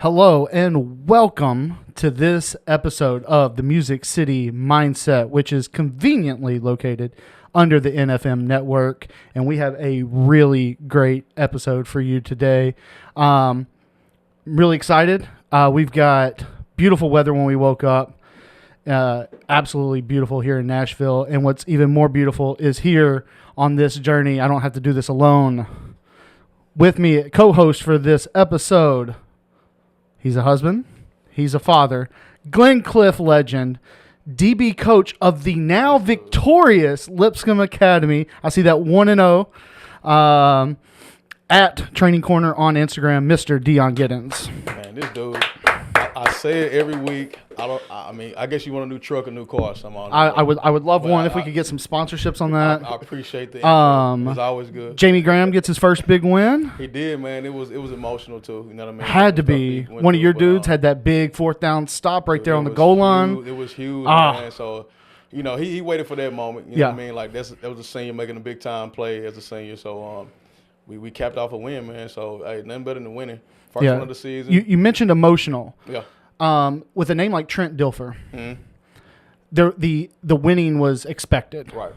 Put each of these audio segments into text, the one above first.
Hello and welcome to this episode of the Music City Mindset, which is conveniently located under the NFM network. And we have a really great episode for you today. I'm really excited. We've got beautiful weather when we woke up. Absolutely beautiful here in Nashville. And what's even more beautiful is here on this journey. I don't have to do this alone. With me, co-host for this episode, he's a husband, he's a father, Glencliff legend, DB coach of the now victorious Lipscomb Academy. I see that 1-0 at Training Corner on Instagram, Mr. Deon Giddens. Man, this dude, I say it every week. I guess you want a new truck, a new car, something on I would love one if we could get some sponsorships on that. I appreciate the intro. It's always good. Jamie Graham gets his first big win. He did, man. It was emotional too. You know what I mean? Had to be. One of your dudes had that big fourth down stop right there on the goal line. It was huge, man. So, you know, he waited for that moment. You know what I mean? Like that was a senior making a big time play as a senior. So we capped off a win, man. So hey, nothing better than winning. First one of the season. You mentioned emotional. Yeah. With a name like Trent Dilfer, the winning was expected. Right.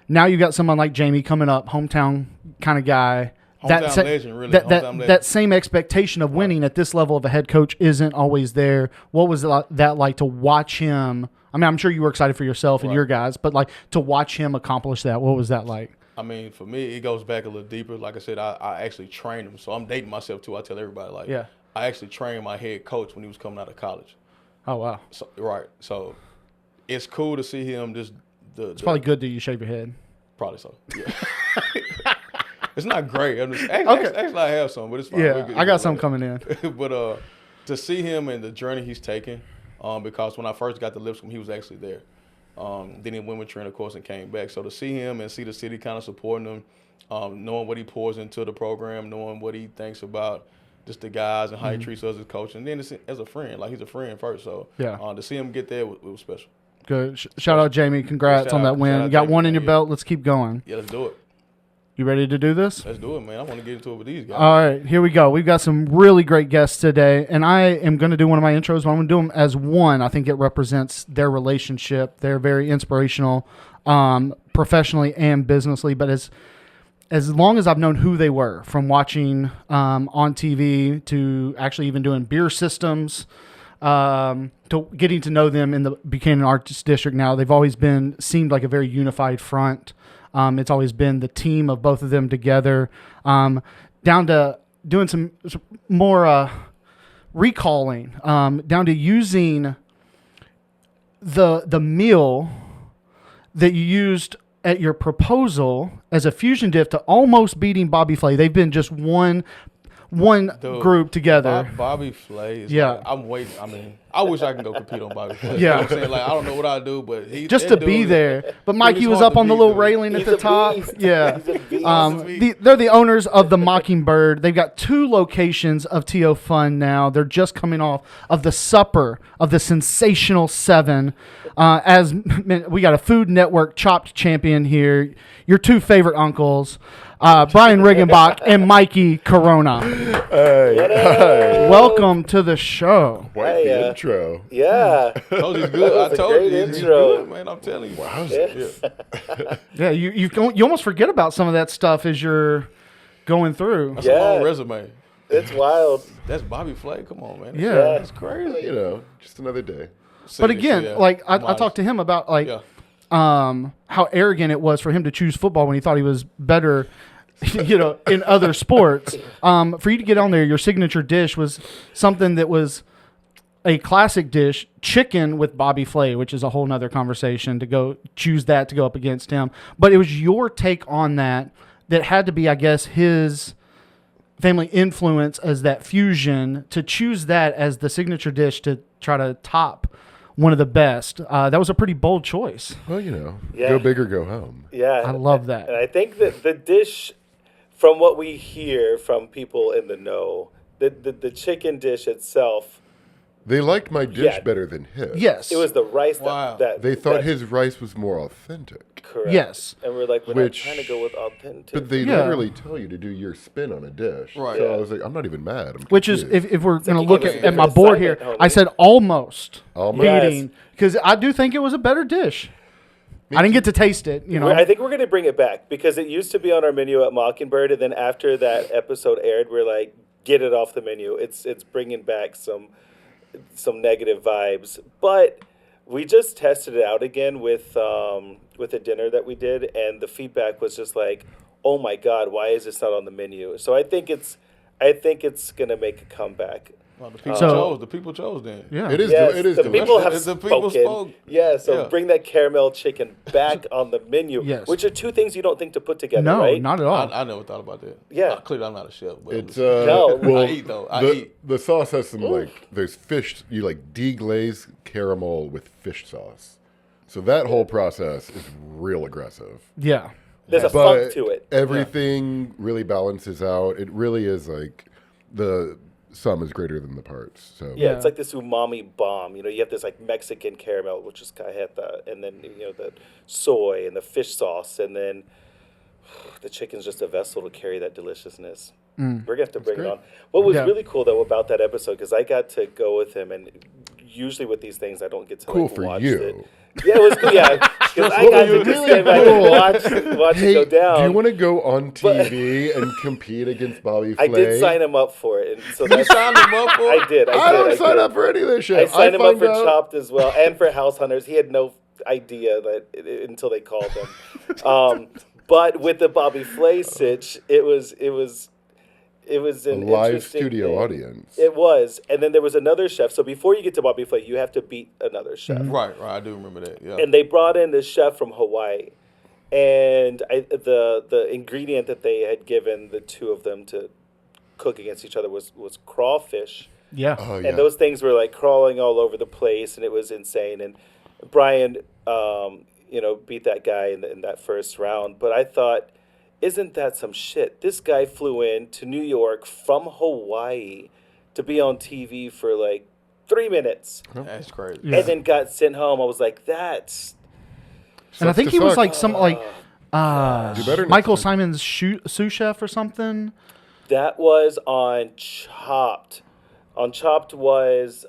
Now you got someone like Jamie coming up, hometown kind of guy. Hometown legend, really. That same expectation of winning at this level of a head coach isn't always there. What was that like to watch him? I mean, I'm sure you were excited for yourself and your guys, but like to watch him accomplish that, what was that like? I mean, for me, it goes back a little deeper. Like I said, I actually trained him, so I'm dating myself too. I tell everybody, I actually trained my head coach when he was coming out of college. Oh, wow. So, right. So it's cool to see him just it's probably good that you shave your head. Probably so. Yeah. It's not great. Actually, I have some, but it's fine. Yeah, I got some coming in. But to see him and the journey he's taken, because when I first got to Lipscomb, he was actually there. Then he went with Trent, of course, and came back. So to see him and see the city kind of supporting him, knowing what he pours into the program, knowing what he thinks about just the guys and how he treats us as a coach, and then as a friend, like he's a friend first. So to see him get there, it was special. Good. Shout out Jamie. Congrats on that win. You got one in your belt. Let's keep going. Yeah, let's do it. You ready to do this? Let's do it, man. I want to get into it with these guys. All right, here we go. We've got some really great guests today, and I am going to do one of my intros, but I'm going to do them as one. I think it represents their relationship. They're very inspirational, professionally and businessly, but as long as I've known who they were, from watching on TV to actually even doing beer systems, to getting to know them in the Buchanan Arts District now, they've always seemed like a very unified front. It's always been the team of both of them together, down to doing some more recalling, down to using the meal that you used at your proposal as a fusion dish to almost beating Bobby Flay. They've been just one group together. Bobby Flay is I'm waiting. I mean, I wish I could go compete on Bobby Flay. Yeah. You know what I'm saying? Like, I don't know what I do, but just to be there. But Mikey was up on the little railing at the top. Yeah. They're the owners of the Mockingbird. They've got 2 locations of TO Fun now. They're just coming off of the supper of the Sensational 7. As we got a Food Network Chopped champion here. Your 2 favorite uncles, Brian Riggenbach and Mikey Corona. Hey. Welcome to the show. Quite the intro. Yeah. Told you he's good. I told you he's good, man. I'm telling you. Wow. Yeah, you almost forget about some of that stuff as you're going through. That's a long resume. It's wild. That's Bobby Flay. Come on, man. Yeah. That's crazy. You know, just another day. But again, like I talked to him about how arrogant it was for him to choose football when he thought he was better, in other sports. For you to get on there, your signature dish was something that was a classic dish, chicken with Bobby Flay, which is a whole nother conversation to go choose that to go up against him. But it was your take on that had to be, I guess, his family influence as that fusion to choose that as the signature dish to try to top one of the best. That was a pretty bold choice. Well, go big or go home. Yeah. I love that. And I think that the dish, from what we hear from people in the know, the chicken dish itself They liked my dish better than his. Yes. It was the rice Wow. that They thought his rice was more authentic. correct. Yes. And we're like, we're not trying to go with authentic. But they Yeah. literally tell you to do your spin on a dish. Right. So Yeah. I was like, I'm not even mad. I'm Which is, confused. if we're going to you look gave us at my an board here, assignment, I homie. said almost Almost. beating, because I do think it was a better dish. I didn't get to taste it, you know. I think we're going to bring it back because it used to be on our menu at Mockingbird, and then after that episode aired, we're like, get it off the menu. It's bringing back some negative vibes, but we just tested it out again with a dinner that we did, and the feedback was just like, oh my God, why is this not on the menu? So I think it's gonna make a comeback. Well, the people So- chose. The people chose then. Yeah. It is. Yes, It is the delicious. people have The people spoken. spoke. Yeah, so Yeah. bring that caramel chicken back on the menu, Yes. which are two things you don't think to put together, No, right? not at all. I never thought about that. Yeah. Clearly, I'm not a chef. But It's No. well, I eat, though. I the, eat. the sauce has some there's fish. You like deglaze caramel with fish sauce. So that whole process is real aggressive. Yeah. There's a But funk to it. everything really balances out. It really is like the sum is greater than the parts. So Yeah, Yeah. it's like this umami bomb. You know, you have this like Mexican caramel, which is cajeta, and then the soy and the fish sauce, and then the chicken's just a vessel to carry that deliciousness. We're gonna have to bring it on. What was Yeah. really cool though about that episode, because I got to go with him, and usually with these things I don't get to Cool like for watch you. it. Yeah, it was cool. Yeah, because I What got was to just really sit back and watch Hey, it go down. do you want to go on TV and compete against Bobby Flay? I did sign him up for it, and so You that's signed him up for it? I did. I don't sign did. up for any of this shit. I signed him up find for out- Chopped as well, and for House Hunters. He had no idea until they called him. But with the Bobby Flay sitch, it was an live interesting studio thing. audience. It was, and then there was another chef. So before you get to Bobby Flay, you have to beat another chef. Right. I do remember that. Yeah. And they brought in this chef from Hawaii, and the ingredient that they had given the two of them to cook against each other was crawfish. Yeah. Oh yeah. And those things were like crawling all over the place, and it was insane. And Brian, beat that guy in that first round. But I thought, isn't that some shit? This guy flew in to New York from Hawaii to be on TV for like 3 minutes, That's crazy. Yeah. and then got sent home. I was like, that's And I Sucks think to he was suck. like some like Do better next Michael time. Simon's sous chef or something. that was on Chopped. On Chopped was.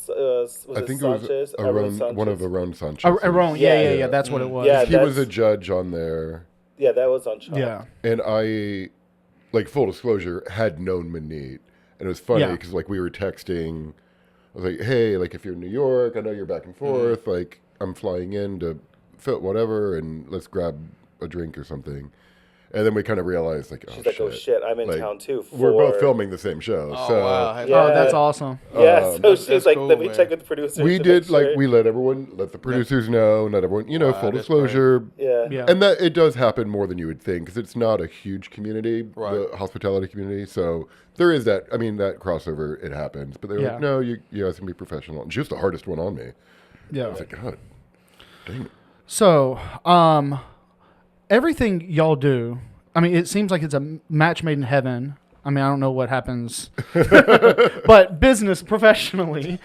Was I it think Sanchez? it was one of Aaron Sanchez. Aaron, Yeah, yeah. That's what it was. Yeah. He was a that's- judge on there, Yeah, that was on Chopped. Yeah. and I, like full disclosure, had known Manit, and it was funny Yeah. because like we were texting. I was like, "Hey, like if you're in New York, I know you're back and forth. Like I'm flying in to fit whatever, and let's grab a drink or something." And then we kind of realized, like, She's like, oh shit, I'm in Like, town too. We're both filming the same show, Oh, so wow. Yeah. Oh, that's awesome. Yeah, so That's she's like, cool, let me man. check with the producers. we to did make like sure. we let the producers know, let everyone, Wow, full that's disclosure. Yeah. Yeah. And that it does happen more than you would think because it's not a huge community, Right. the hospitality community. So there is that. I mean, that crossover, it happens. But they're Yeah. like, no, you guys can be professional. And she was the hardest one on me. I Yeah. was like, God, dang it. So, everything y'all do, I mean, it seems like it's a match made in heaven. I mean, I don't know what happens, but business professionally,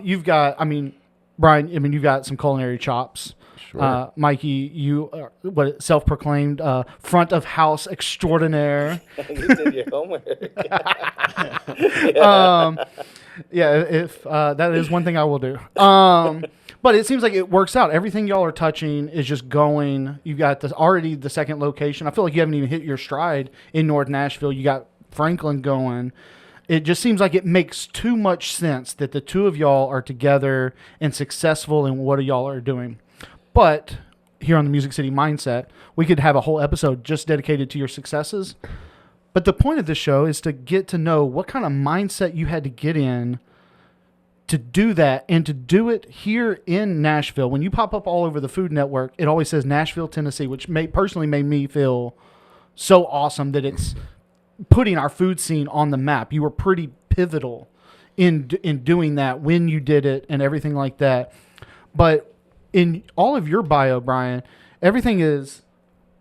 you've got. I mean, Brian. I mean, you've got some culinary chops. Sure. Mikey, you are self-proclaimed front of house extraordinaire. You did your homework. Yeah, if that is one thing I will do. But it seems like it works out. Everything y'all are touching is just going. You've got already the second location. I feel like you haven't even hit your stride in North Nashville. You got Franklin going. It just seems like it makes too much sense that the two of y'all are together and successful in what y'all are doing. But here on the Music City Mindset, we could have a whole episode just dedicated to your successes. But the point of this show is to get to know what kind of mindset you had to get in to do that and to do it here in Nashville. When you pop up all over the Food Network, it always says Nashville, Tennessee, which personally made me feel so awesome that it's putting our food scene on the map. You were pretty pivotal in doing that when you did it and everything like that. But in all of your bio, Brian, everything is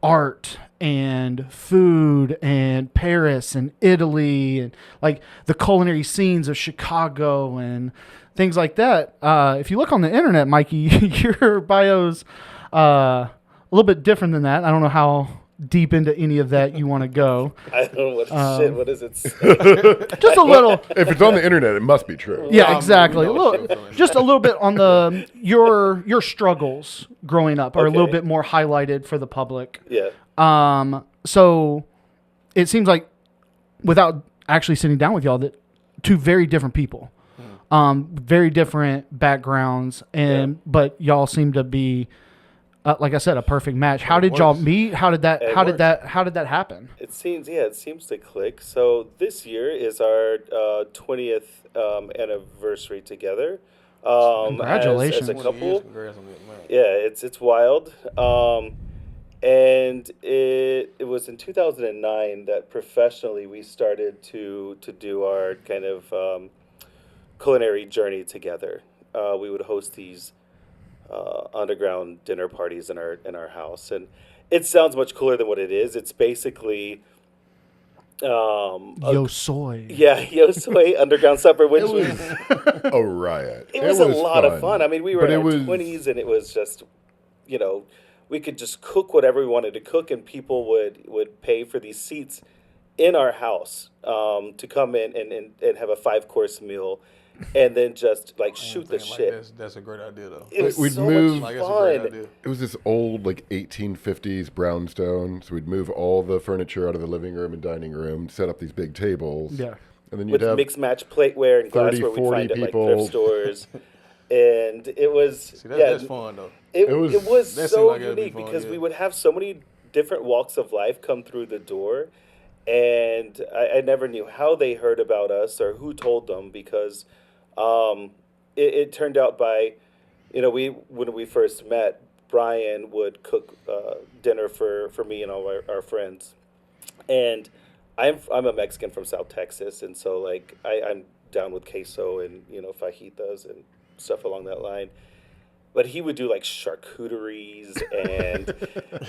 art and food and Paris and Italy and like the culinary scenes of Chicago and things like that. If you look on the internet, Mikey, your bio's a little bit different than that. I don't know how deep into any of that you want to go. I don't know what does it say? Just a little. If it's on the internet, it must be true. Yeah, exactly. No, Just a little bit on the your struggles growing up are a little Okay. bit more highlighted for the public. Yeah. So it seems like, without actually sitting down with y'all, that two very different people, very different backgrounds, but y'all seem to be, like I said, a perfect match. How did y'all meet? How did that happen? It seems to click. So this year is our 20th anniversary together. Congratulations. as a 20 couple. years, congrats on that, man. Yeah, it's wild. And it was in 2009 that professionally we started to do our kind of culinary journey together. We would host these underground dinner parties in our house, and it sounds much cooler than what it is. It's basically Yo soy. Yo soy underground supper, which was A riot. it was a lot of fun. I mean, we were But in it our was- 20s, and it was just, we could just cook whatever we wanted to cook, and people would pay for these seats in our house to come in and have a 5-course meal, and then just like shoot the Like, shit. that's a great idea, though. It was We'd so move- much Like, that's a great fun. idea. It was this old, like, 1850s brownstone. So we'd move all the furniture out of the living room and dining room, set up these big tables. Yeah. And then you'd With have mixed match plateware and 30, glassware we'd 40 find at like people. thrift stores. And it was See, that's fun, though. It was- was That so seemed like it'd be unique fun, because yeah. we would have so many different walks of life come through the door, and I never knew how they heard about us or who told them, because it turned out by, when we first met, Brian would cook dinner for me and all our friends, and I'm a Mexican from South Texas, and so like I'm down with queso and fajitas and stuff along that line. But he would do like charcuteries and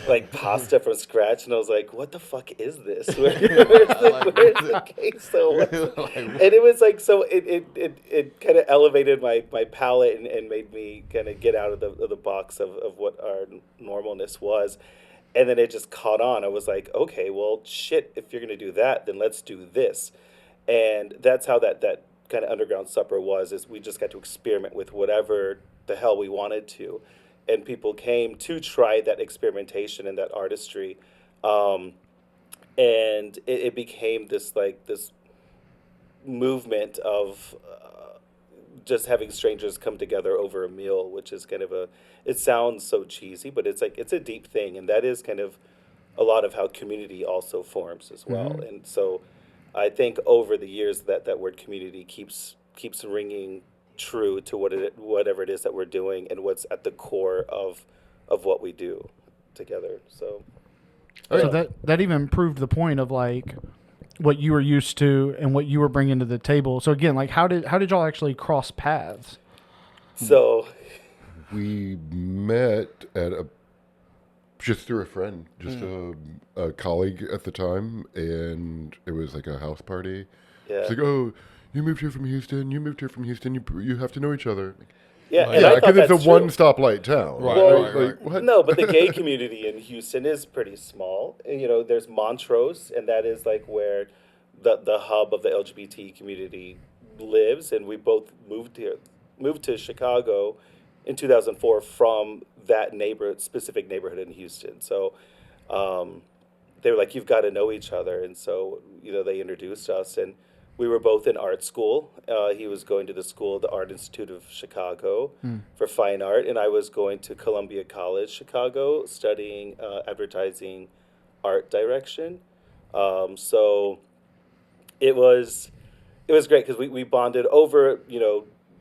like pasta from scratch, and I was like, "What the fuck is this? Where's the queso?" And it was like, so it kind of elevated my palate and made me kind of get out of the box of what our normalness was. And then it just caught on. I was like, okay, well, shit, if you're going to do that, then let's do this. And that's how that kind of underground supper was, is we just got to experiment with whatever the hell we wanted to. And people came to try that experimentation and that artistry. And it became this movement of just having strangers come together over a meal, which is kind of it sounds so cheesy, but it's a deep thing. And that is kind of a lot of how community also forms as well. Mm-hmm. And so I think over the years that word community keeps ringing true to whatever it is that we're doing and what's at the core of what we do together. So So that even proved the point of like what you were used to and what you were bringing to the table. So again, like how did y'all actually cross paths? so we met at just through a friend, just a colleague at the time, and it was like a house party. yeah. It's like, oh, you moved here from Houston. You have to know each other. Yeah, and Yeah, I thought because it's a that's true. one-stoplight town. Right, Well, right. What? No, but the gay community in Houston is pretty small. And, there's Montrose, and that is like where the hub of the LGBT community lives. And we both moved to Chicago in 2004 from that specific neighborhood in Houston. So they were like, you've got to know each other. And so, they introduced us, and we were both in art school. He was going to the Art Institute of Chicago for fine art, and I was going to Columbia College, Chicago, studying advertising art direction. So it was great because we bonded over,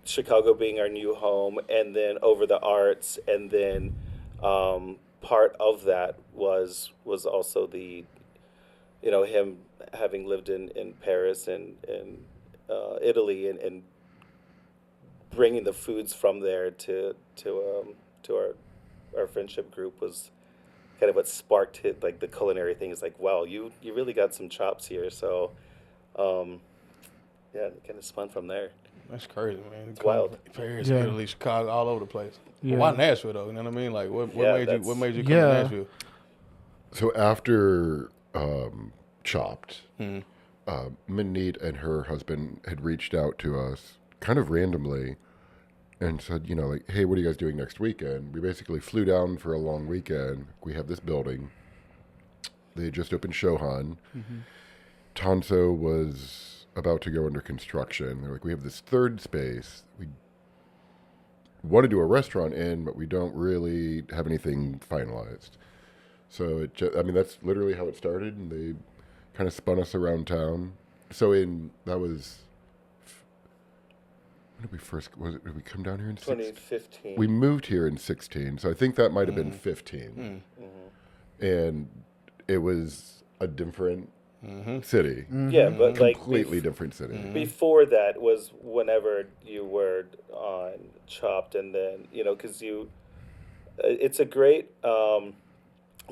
Chicago being our new home, and then over the arts, and then part of that was also the, him having lived in Paris and Italy, and bringing the foods from there to our friendship group was kind of what sparked it, like the culinary thing. Is like, wow, you really got some chops here. So, yeah, it kind of spun from there. That's crazy, man. It's wild. Paris, Yeah. Italy, Chicago, all over the place. Yeah. Why Nashville though? You know what I mean? Like, what made you come Yeah. to Nashville? So after Chopped, Mm-hmm. Minneet and her husband had reached out to us kind of randomly and said, you know, like, hey, what are you guys doing next weekend? We basically flew down for a long weekend. We have this building. They just opened Shohan. Mm-hmm. Tanso was about to go under construction. They're like, we have this third space. We want to do a restaurant in, but we don't really have anything finalized. So that's literally how it started, and they kind of spun us around town. So that was, when did we first, did we come down here in 2015. We moved here in 16, so I think that might have been 15. And it was a different city. Yeah, but like Completely different city. before that was whenever you were on Chopped, and then because it's a great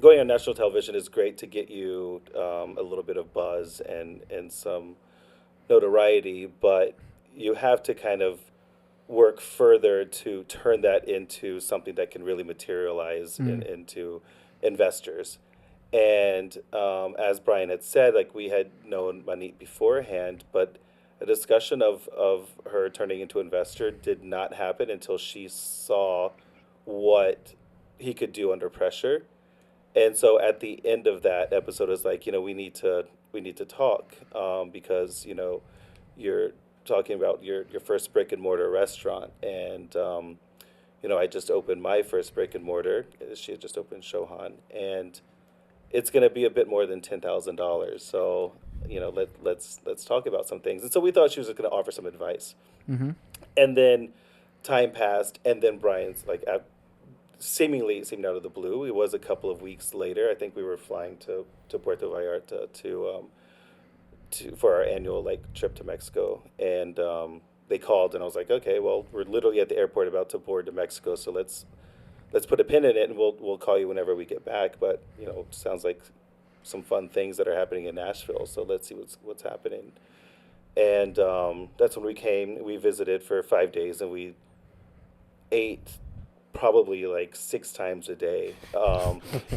going on national television is great to get you a little bit of buzz and some notoriety, but you have to kind of work further to turn that into something that can really materialize into investors. And as Brian had said, like, we had known Manit beforehand, but a discussion of her turning into investor did not happen until she saw what he could do under pressure. And so at the end of that episode, it's like, we need to talk because you're talking about your first brick and mortar restaurant, and I just opened my first brick and mortar. She had just opened Shohan, and it's going to be a bit more than $10,000. So, let's talk about some things. And so we thought she was going to offer some advice. Mm-hmm. And then time passed, and then Brian's like, seemingly it seemed out of the blue. It was a couple of weeks later. I think we were flying to Puerto Vallarta for our annual trip to Mexico, and they called, and I was like, okay, well, we're literally at the airport about to board to Mexico, so let's put a pin in it, and we'll call you whenever we get back. But sounds like some fun things that are happening in Nashville, so let's see what's happening. And that's when we came. We visited for 5 days, and we ate probably 6 times a day.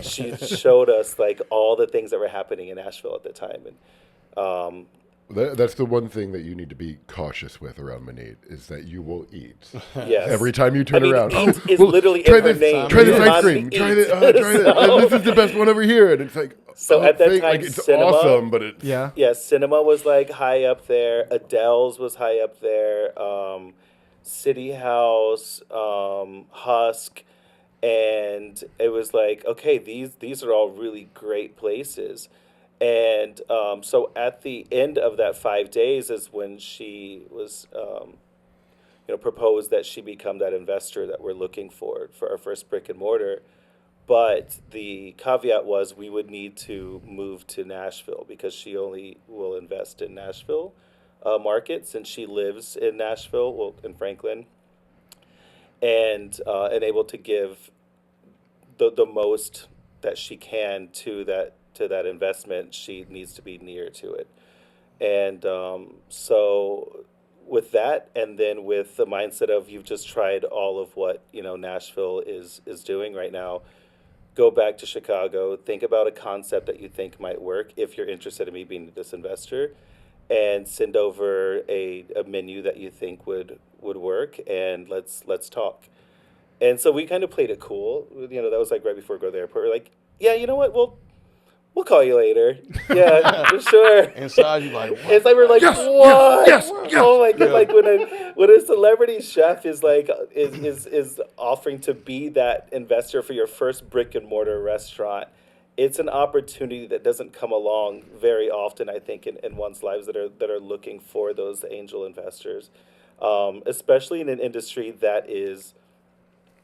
She showed us all the things that were happening in Nashville at the time, and That's the one thing that you need to be cautious with around Manit, is that you will eat. yes. Every time you turn around. Eat is literally in her name. Try this ice Mommy cream. eats. Try this. Try this. This is the best one over here. And it's like, So at that time, it's cinema, awesome, but it's Yeah. Yeah, cinema was high up there. Adele's was high up there. City House, Husk, and it was okay, these are all really great places. And so at the end of that 5 days is when she was, proposed that she become that investor that we're looking for our first brick and mortar. But the caveat was we would need to move to Nashville because she only will invest in Nashville markets, and she lives in Nashville, well, in Franklin, and able to give the most that she can to that investment. She needs to be near to it. And so with that, and then with the mindset of you've just tried all of what Nashville is doing right now, go back to Chicago, think about a concept that you think might work if you're interested in me being this investor, and send over a menu that you think would work, and let's talk. And so we kind of played it cool. That was right before we go to the airport. We're like, yeah, you know what, we'll call you later. Yeah, for sure. Inside you what? It's we're like, Yes, what? yes, yes, Oh my god! Yeah. When a celebrity chef is is offering to be that investor for your first brick and mortar restaurant, it's an opportunity that doesn't come along very often, I think, in one's lives that are looking for those angel investors, especially in an industry that is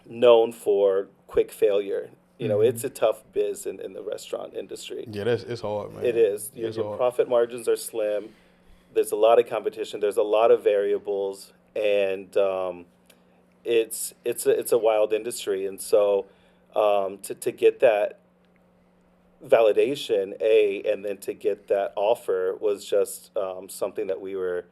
known for quick failure. It's a tough biz in the restaurant industry. Yeah, it's hard, man. It is. Your hard. profit margins are slim. There's a lot of competition. There's a lot of variables, and it's a wild industry. And so to get that validation, and then to get that offer was just something that we were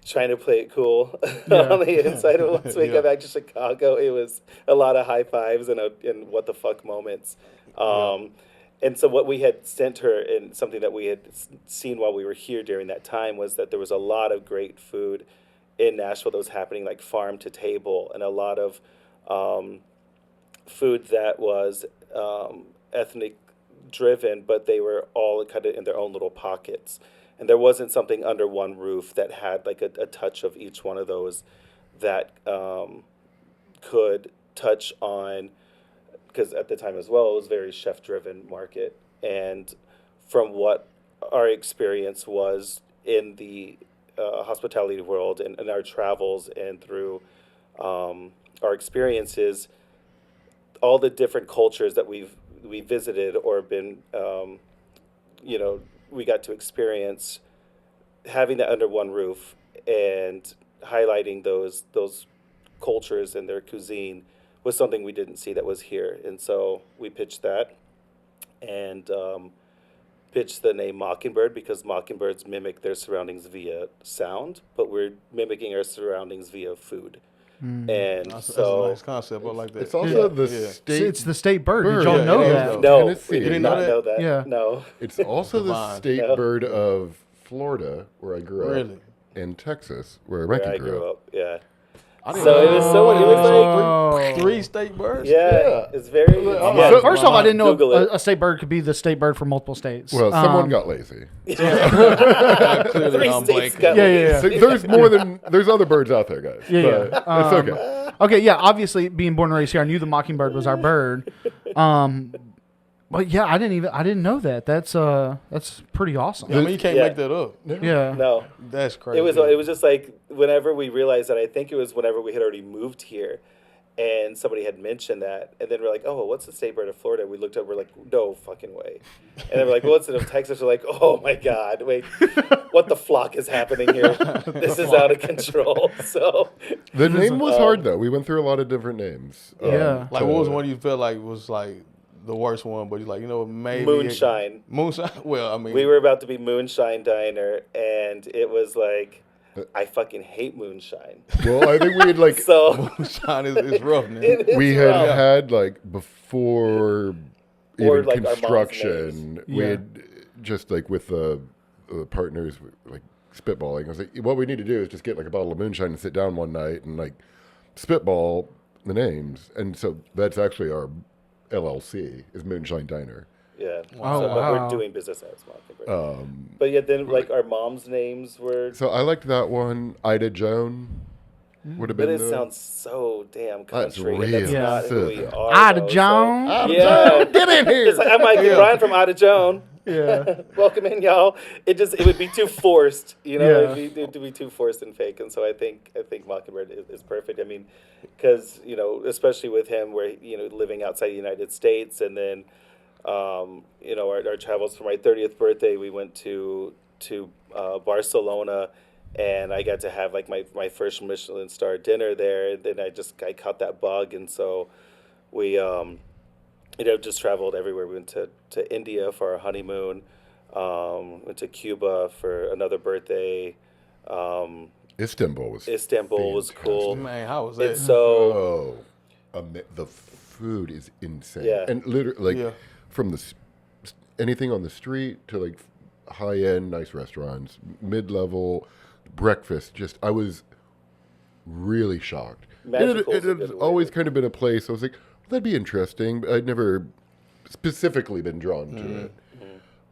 trying to play it cool on the inside. And once we got back to Chicago, it was a lot of high fives and what the fuck moments. And so what we had sent her, and something that we had seen while we were here during that time, was that there was a lot of great food in Nashville that was happening, like farm to table, and a lot of food that was ethnic driven, but they were all kind of in their own little pockets. And there wasn't something under one roof that had like a touch of each one of those that could touch on, because at the time as well, it was very chef-driven market. And from what our experience was in the hospitality world and our travels and through our experiences, all the different cultures that we visited or been, we got to experience, having that under one roof and highlighting those cultures and their cuisine was something we didn't see that was here. And so we pitched that and pitched the name Mockingbird, because mockingbirds mimic their surroundings via sound, but we're mimicking our surroundings via food. And That's so a nice concept. I like that. It's also the See, state. it's the state bird. Did bird. y'all Yeah, know it is, that? though. no, Tennessee. we You did didn't not know know that? that. Yeah. No. It's also the Divine. state No. bird of Florida, where I grew up, Really? and Texas, where Where Mikey I grew up. Yeah. I didn't So know it was so it was Oh. three state birds. yeah, it's very So- First off, I didn't know Google it. a state bird could be the state bird for multiple states. Well, someone got lazy. Clearly, Three I'm states Blake. got Yeah. There's other birds out there, guys. Yeah, But yeah. it's okay. Okay, yeah. Obviously, being born and raised here, I knew the mockingbird was our bird. But yeah, I didn't know that. That's pretty awesome. Yeah, I mean, you can't Yeah. make that up. Yeah. No. That's crazy. It was just like whenever we realized that, I think it was whenever we had already moved here and somebody had mentioned that, and then we're like, oh, well, what's the state bird of Florida? We looked up, we're like, no fucking way. And then we're like, well, what's it of Texas? We're like, oh my God, wait, what the flock is happening here? This is out of control. So The name was hard, though. We went through a lot of different names. Yeah. Like, what was one you felt like was like the worst one, but you're like, maybe Moonshine. Moonshine. Well, I mean, We were about to be Moonshine Diner, and it was like, I fucking hate moonshine. Well, I think we had like So Moonshine is rough, man. we had like before Or, even like, our mom's construction, names. we Yeah. had just like with the partners like spitballing. I was like, what we need to do is just get like a bottle of moonshine and sit down one night and like spitball the names. And so that's actually our LLC is Moonshine Diner. yeah. Oh, So, but wow. we're doing business as Mockingbird. But yeah, then like our mom's names were. So I liked that one. Ida Joan would have But been. it sounds so damn country. and real. that's Yeah. not who we are. Ida though, so- Joan. Yeah. Get in here. It's like, I'm Mike and Brian from Ida Joan. Yeah. Welcome in, y'all. It would be too forced, Yeah. It'd be too forced and fake. And so I think Mockingbird is perfect. I mean, because especially with him, where living outside the United States, and then our travels for my 30th birthday, we went to Barcelona, and I got to have like my first Michelin star dinner there. And then I caught that bug, and so we just traveled everywhere. We went to India for our honeymoon, went to Cuba for another birthday. Istanbul was cool. Man, how was that? And so the food is insane. Yeah. And literally, Yeah. from anything on the street to like high-end nice restaurants, mid-level breakfast. I was really shocked. Magical It is a had good word. always kind of been a place I was like, that'd be interesting, but I'd never specifically been drawn to it.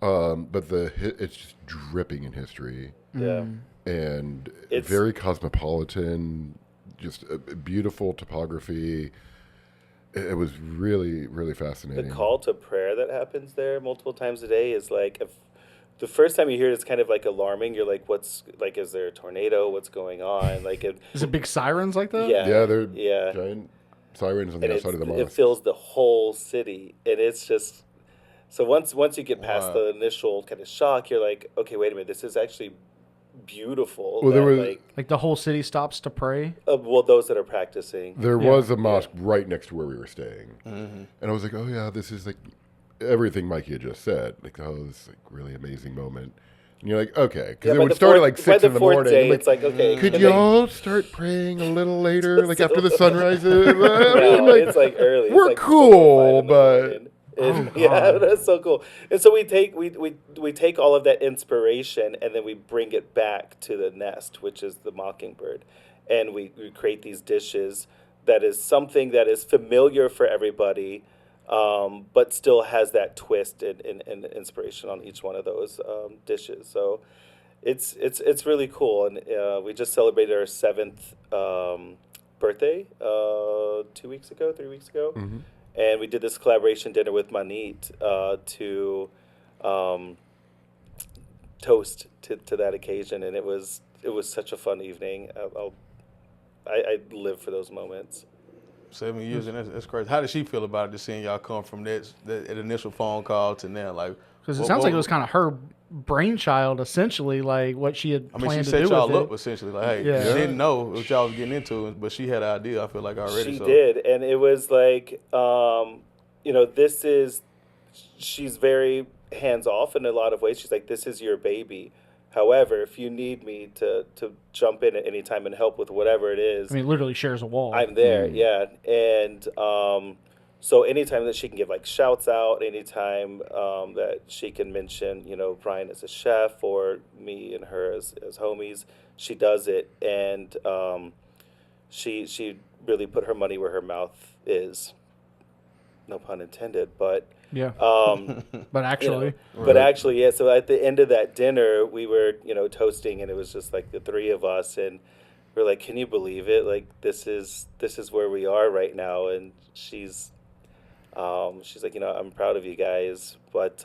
But it's just dripping in history. Yeah. And It's- very cosmopolitan, just a beautiful topography. It was really, really The fascinating. call to prayer that happens there multiple times a day is like, if the first time you hear it, it's kind of like alarming. You're like, is there a tornado? What's going on? Like, Is it big sirens like that? yeah. Yeah, they're Yeah. giant sirens on the And outside of the it mosque. fills the whole city. And it's just, so once you get past Wow. the initial kind of shock, you're like, okay, wait a minute, this is actually beautiful. Well, there that, was- Like the whole city stops to pray. those that are practicing. There Yeah. was a mosque right next to where we were staying. And I was like, oh, yeah, this is like everything Mikey had just said. Like, oh, this is like really amazing moment. And you're like, okay, because Yeah, it by would the start at fourth- like by 6 the in the fourth morning. day, I'm like, it's like, okay, could can y'all start praying a little later, like after the sun rises? I mean, No, like, it's like early. we're it's like cool, 4 or 5 in the but morning. Oh, Yeah, God. that's so cool. And so we take all of that inspiration and then we bring it back to the nest, which is the Mockingbird, and we create these dishes that is something that is familiar for everybody, but still has that twist and inspiration on each one of those dishes. So it's really cool, and we just celebrated our 7th birthday 2 weeks ago, 3 weeks ago, and we did this collaboration dinner with Manit to toast to that occasion, and it was such a fun evening. I live for those moments. 7 years, and that's crazy. How did she feel about it, just seeing y'all come from that initial phone call to now? Like, Because it sounds like it was kind of her brainchild, essentially, like what she had I mean, planned she to set do y'all with up it. essentially. Like, hey, Yeah. she didn't know what y'all was getting into, but she had an idea. I feel like already. She so. did, and it was like, she's very hands off in a lot of ways. She's like, this is your baby. However, if you need me to jump in at any time and help with whatever it is, I mean, it literally shares a wall. I'm there. Yeah, and so anytime that she can give like shouts out, anytime that she can mention, Brian as a chef or me and her as homies, she does it, and she really put her money where her mouth is. No pun intended, but yeah. um, But actually, but actually, yeah. So at the end of that dinner, we were, toasting, and it was just like the three of us, and we're like, "Can you believe it? Like this is where we are right now." And she's like, "I'm proud of you guys, but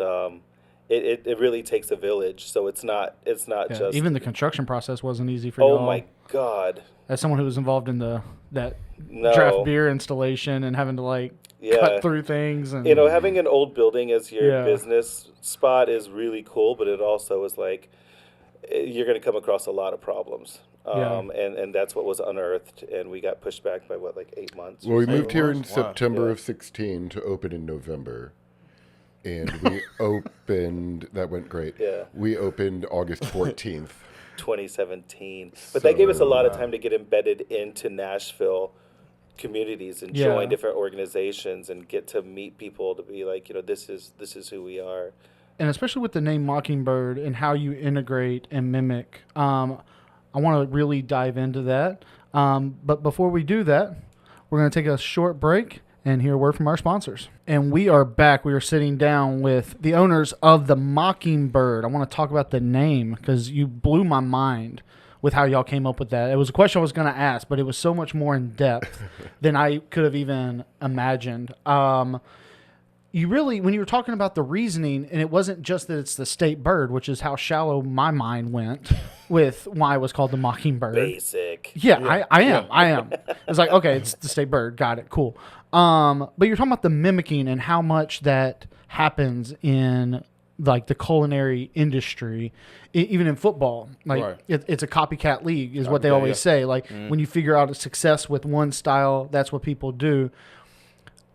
it really takes a village. So it's not yeah, just even the construction process wasn't easy for oh y'all. my God, As someone who was involved in that no. draft beer installation and having to Yeah. cut through things and Having an old building as your Yeah. business spot is really cool, but it also is like you're going to come across a lot of problems. Yeah. And that's what was unearthed, and we got pushed back by 8 months? well, we or so? moved here in Wow. September Yeah. of 16 to open in November. And we opened, that went great. Yeah. We opened August 14th. 2017. But that gave us a lot of So, time to get embedded into Nashville communities and Yeah. join different organizations and get to meet people to be like, this is who we are. and especially with the name Mockingbird and how you integrate and mimic. I want to really dive into that. But before we do that, we're going to take a short break and hear a word from our sponsors. And we are back. We are sitting down with the owners of the Mockingbird. I want to talk about the name because you blew my mind with how y'all came up with that. It was a question I was going to ask, but it was so much more in depth than I could have even imagined. You really, when you were talking about the reasoning, and it wasn't just that it's the state bird, which is how shallow my mind went with why it was called the Mockingbird. Basic. Yeah, I am. It's like, okay, it's the state bird. Got it. Cool. But you're talking about the mimicking and how much that happens in like the culinary industry, even in football. Like Right. it's a copycat league is what they Copycat, always yeah. say. Like when you figure out a success with one style, that's what people do.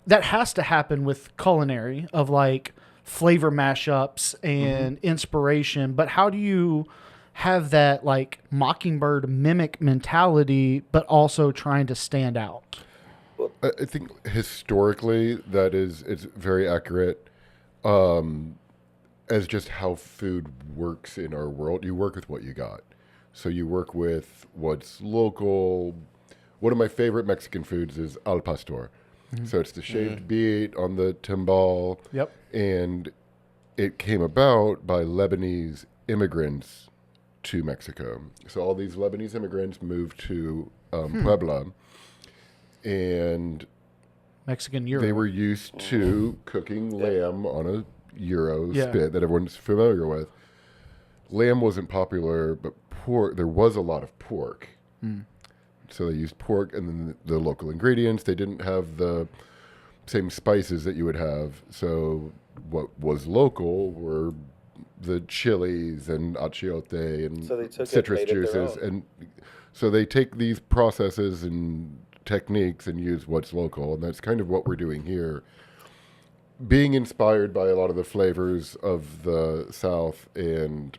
That has to happen with culinary of like flavor mashups and inspiration. But how do you have that like Mockingbird mimic mentality, but also trying to stand out? I think historically it's very accurate as just how food works in our world. You work with what you got. So you work with what's local. One of my favorite Mexican foods is al pastor. So it's the shaved beet on the timbal. Yep. And it came about by Lebanese immigrants to Mexico. So all these Lebanese immigrants moved to Puebla, and Mexican Euro. they were used to cooking lamb on a Euro Yeah. spit that everyone's familiar with. Lamb wasn't popular, but pork, there was a lot of pork. So they used pork and then the local ingredients. They didn't have the same spices that you would have. So what was local were the chilies and achiote and So they took it and citrus made it their juices. own. And so they take these processes and techniques and use what's local. And that's kind of what we're doing here. being inspired by a lot of the flavors of the South and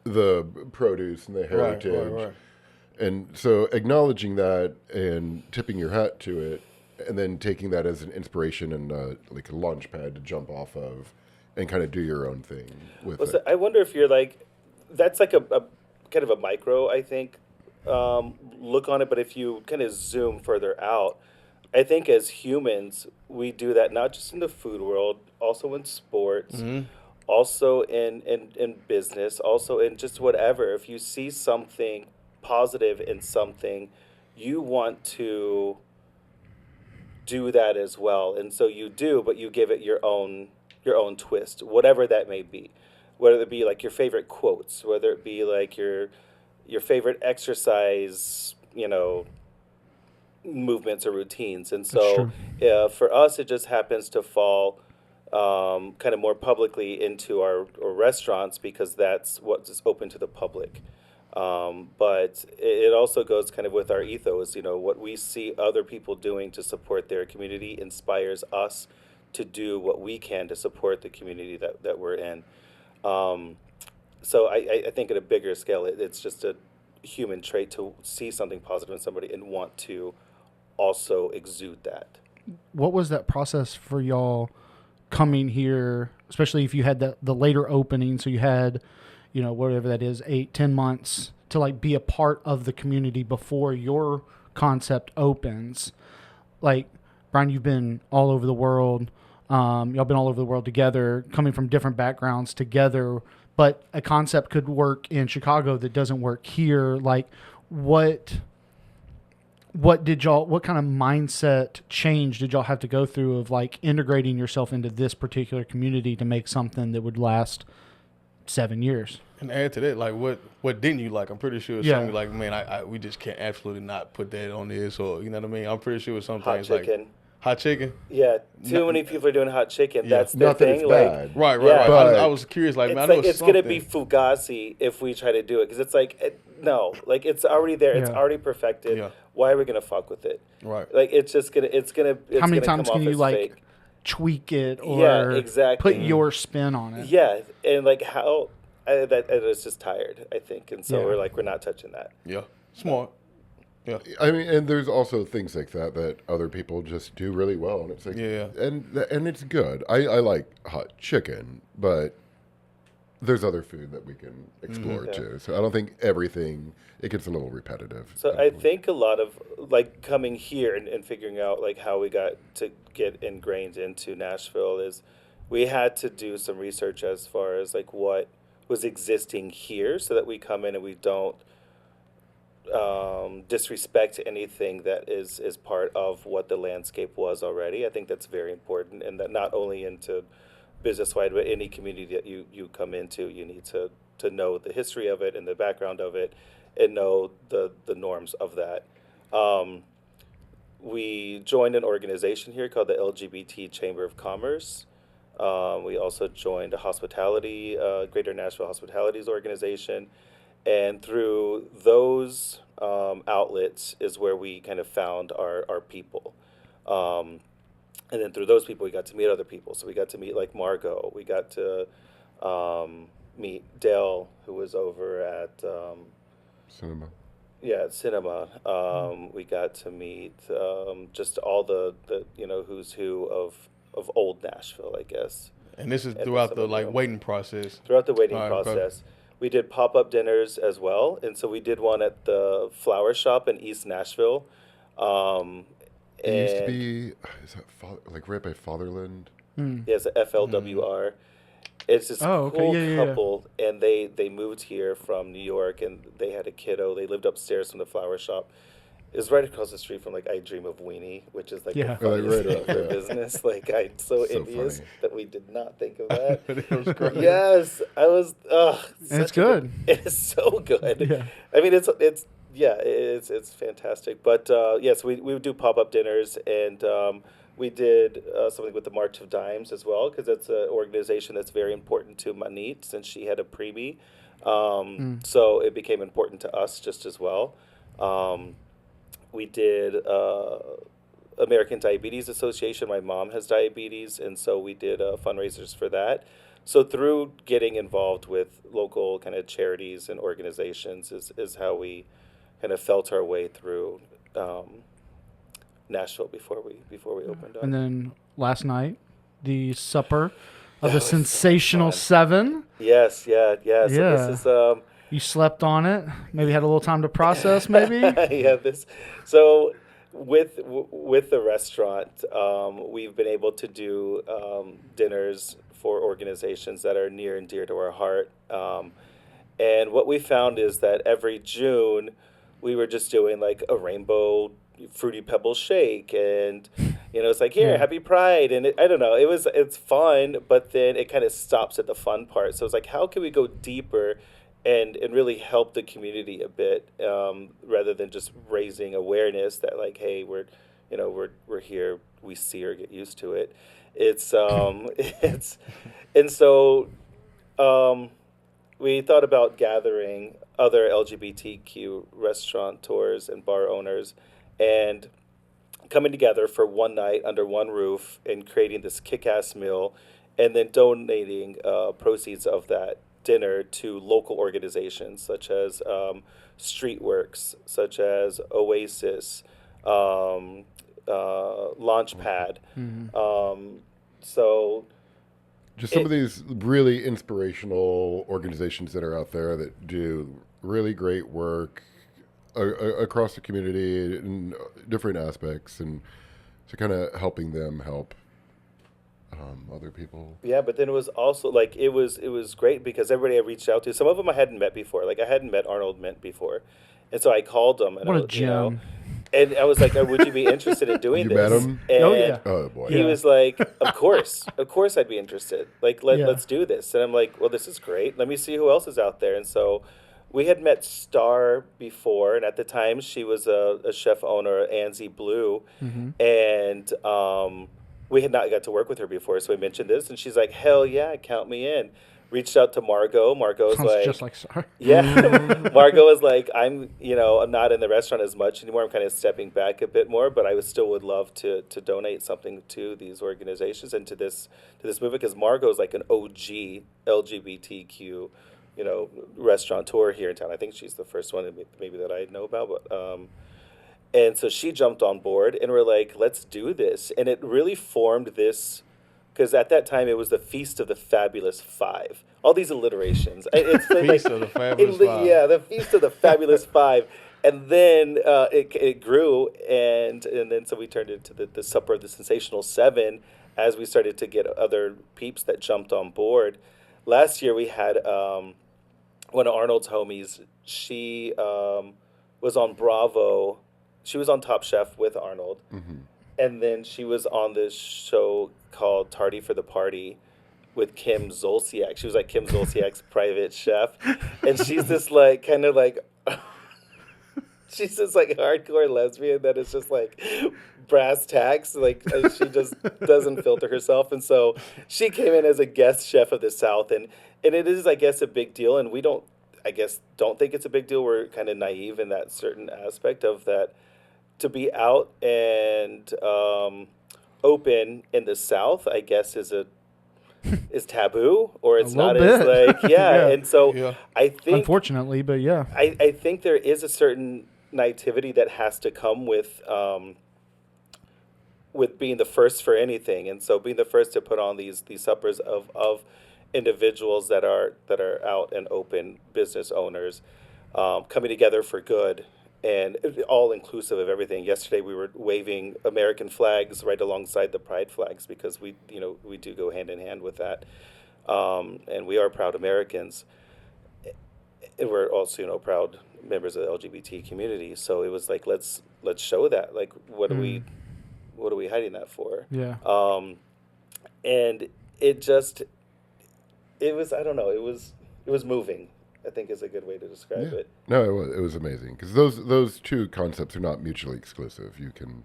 the produce and the heritage. Right. And so acknowledging that and tipping your hat to it, and then taking that as an inspiration and like a launch pad to jump off of and kind of do your own thing with it. I wonder if you're like, that's like a kind of a micro, I think, look on it. But if you kind of zoom further out, I think as humans, we do that not just in the food world, also in sports, also in business, also in just whatever. If you see something positive in something, you want to do that as well. And so you do, but you give it your own twist, whatever that may be. Whether it be like your favorite quotes, whether it be like your favorite exercise, movements or routines. And so for us, it just happens to fall kind of more publicly into our restaurants because that's what's open to the public. But it also goes kind of with our ethos, what we see other people doing to support their community inspires us to do what we can to support the community that we're in. So I think at a bigger scale, it's just a human trait to see something positive in somebody and want to also exude that. What was that process for y'all coming here, especially if you had the later opening, so you had, whatever that is, 8-10 months to like be a part of the community before your concept opens? Like, Brian, you've been all over the world. Y'all been all over the world together, coming from different backgrounds together, but a concept could work in Chicago that doesn't work here. Like, what kind of mindset change did y'all have to go through of like integrating yourself into this particular community to make something that would last 7 years? And add to that, like what didn't you like? I'm pretty sure it's something like, man, we just can't absolutely not put that on this, or you know what I mean? I'm pretty sure it's some Hot things chicken. like hot chicken. Yeah, too many people are doing hot chicken. Yeah. That's their Not that thing. it's Like, bad. Right. Yeah. But I was curious, like, it's man, I know like it's gonna be fugazi if we try to do it because it's like no, like it's already there. It's Yeah. already perfected. Yeah. Why are we gonna fuck with it? Right. Like it's gonna. How many gonna times come can off you as like fake. tweak it or Yeah, exactly. put your spin on it? Yeah, and like how that it's just tired, I think, and so Yeah. we're not touching that. Yeah. Smart. Yeah. I mean, and there's also things like that other people just do really well, and it's like, and it's good. I like hot chicken, but there's other food that we can explore too. So I don't think everything, it gets a little repetitive. So I think a lot of like coming here and figuring out like how we got to get ingrained into Nashville is we had to do some research as far as like what was existing here so that we come in and we don't disrespect anything that is part of what the landscape was already. I think that's very important, and that not only into business wide, but any community that you come into, you need to know the history of it and the background of it, and know the norms of that. We joined an organization here called the LGBT Chamber of Commerce. We also joined a hospitality, Greater Nashville Hospitalities organization. And through those outlets is where we kind of found our people. And then through those people, we got to meet other people. So we got to meet like Margot. We got to meet Dale, who was over at Cinema. Yeah, at Cinema. We got to meet just all the who's who of old Nashville, I guess. And this is throughout the like waiting process. Throughout the waiting All right, process. We did pop-up dinners as well, and so we did one at the Flower Shop in East Nashville. It used to be, is that like right by Fatherland? Yes, the FLWR. It's this cool couple, and they moved here from New York, and they had a kiddo. They lived upstairs from the Flower Shop. It was right across the street from like I Dream of Weenie, which is like the funniest thing for business. Like I'm so envious that we did not think of that. It was great. Yes, I was. And it's good. It is so good. Yeah. I mean, it's fantastic. But yes, we would do pop-up dinners, and we did something with the March of Dimes as well, because that's an organization that's very important to Manit since she had a preemie. So it became important to us just as well. We did a American Diabetes Association. My mom has diabetes, and so we did fundraisers for that. So through getting involved with local kind of charities and organizations is how we kind of felt our way through Nashville before we opened up. And then last night, the supper of That the was so Sensational fun. Seven. Yes, yeah. So Yeah. this is You slept on it. Maybe had a little time to process. Maybe. yeah, this. So with the restaurant, we've been able to do dinners for organizations that are near and dear to our heart. And what we found is that every June, we were just doing like a rainbow fruity pebble shake, and it's like, here, Yeah. happy Pride, and I don't know, it's fun, but then it kind of stops at the fun part. So it's like, how can we go deeper and really help the community a bit, rather than just raising awareness that like, hey, we're here, we see or get used to it. It's it's and so we thought about gathering other LGBTQ restaurateurs and bar owners and coming together for one night under one roof and creating this kick-ass meal, and then donating proceeds of that dinner to local organizations such as Streetworks, such as Oasis, Launchpad. So Just some of these really inspirational organizations that are out there that do really great work across the community in different aspects, and so kind of helping them help other people. yeah, but then it was also like it was great because everybody I reached out to, some of them I hadn't met before. Like I hadn't met Arnold Mint before, and so I called them and What I a was, gem. and I was like, "Would you be interested in doing You this?" met him? And Oh, yeah. Oh boy. he Yeah. was like, "Of course I'd be interested. Like Yeah. let's do this." And I'm like, "Well, this is great. Let me see who else is out there." And so we had met Star before, and at the time she was a chef owner at Anzi Blue, and we had not got to work with her before, so we mentioned this, and she's like, "Hell yeah, count me in." Reached out to Margot. Margot's Sounds like, just like Star. yeah. Margot is like, I'm not in the restaurant as much anymore. I'm kind of stepping back a bit more, but I would still love to donate something to these organizations and to this movement, because Margot is like an OG LGBTQ, restaurateur here in town. I think she's the first one maybe that I know about, but and so she jumped on board, and we're like, let's do this. And it really formed this, because at that time it was the Feast of the Fabulous Five. All these alliterations. It's Feast of the Fabulous Five. Yeah, the Feast of the Fabulous Five. And then it grew, and then so we turned it to the Supper of the Sensational Seven as we started to get other peeps that jumped on board. Last year we had one of Arnold's homies. She was on Bravo. She was on Top Chef with Arnold. And then she was on this show called Tardy for the Party with Kim Zolciak. She was like Kim Zolciak's private chef. And she's this like kind of like she's this like hardcore lesbian that is just like brass tacks. Like she just doesn't filter herself. And so she came in as a guest chef of the South, and it is, I guess, a big deal. And we don't think it's a big deal. We're kind of naive in that certain aspect of that. To be out and open in the South, I guess, is taboo, or it's not little as bit. like yeah. And so Yeah. I think Unfortunately, but yeah. I think there is a certain naivety that has to come with being the first for anything, and so being the first to put on these suppers of individuals that are out and open business owners, coming together for good. And all inclusive of everything. Yesterday we were waving American flags right alongside the Pride flags, because we do go hand in hand with that, and we are proud Americans, and we're also proud members of the LGBT community. So it was like, let's show that. Like, what are we hiding that for? Yeah. And it was, I don't know, it was moving, I think, is a good way to describe it. No, it was amazing, because those two concepts are not mutually exclusive. You can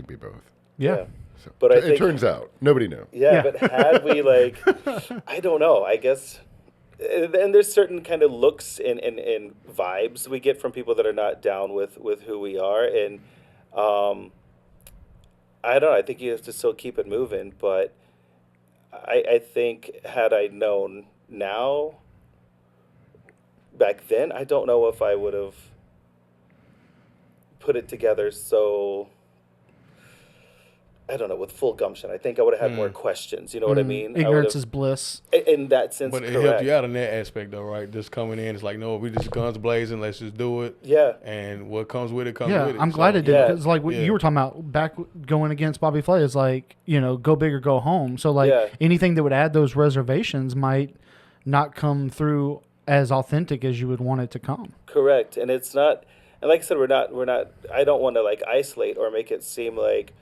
be both. Yeah. So, But I it think- turns out nobody knew. Yeah, Yeah. but had we like, I don't know, I guess, and there's certain kind of looks and vibes we get from people that are not down with who we are, and I don't know. I think you have to still keep it moving, but I think had I known now back then, I don't know if I would have put it together so I don't know with full gumption. I think I would have had more questions. You know what I mean? I would Ignorance have, is bliss. in that sense, But it correct. helped you out in that aspect, though, right? Just coming in, it's like, no, we just guns blazing. Let's just do it. Yeah. And what comes with it comes Yeah, with it. I'm glad it did Yeah. because like what Yeah. you were talking about back going against Bobby Flay is like, you know, go big or go home. So like Yeah. anything that would add those reservations might not come through as authentic as you would want it to come. Correct, and it's not. And like I said, we're not. I don't want to like isolate or make it seem like,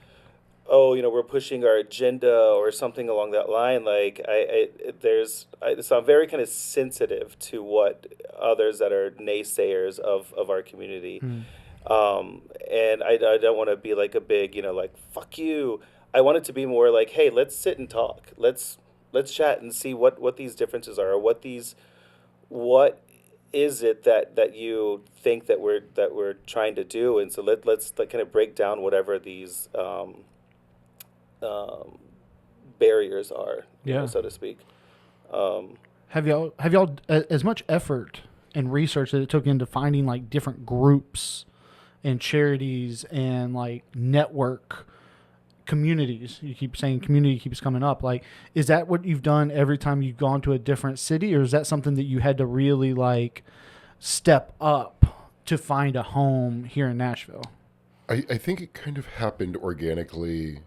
oh, you know, we're pushing our agenda or something along that line. Like so I'm very kind of sensitive to what others that are naysayers of our community, and I don't want to be like a big, you know, like fuck you. I want it to be more like, hey, let's sit and talk. Let's chat and see what these differences are, or what is it that you think that we're trying to do, and so let's like kind of break down whatever these barriers are, you know, Yeah. so to speak. Have y'all as much effort and research that it took into finding like different groups and charities and like network communities? You keep saying community keeps coming up. Like, is that what you've done every time you've gone to a different city, or is that something that you had to really like step up to find a home here in Nashville? I think it kind of happened organically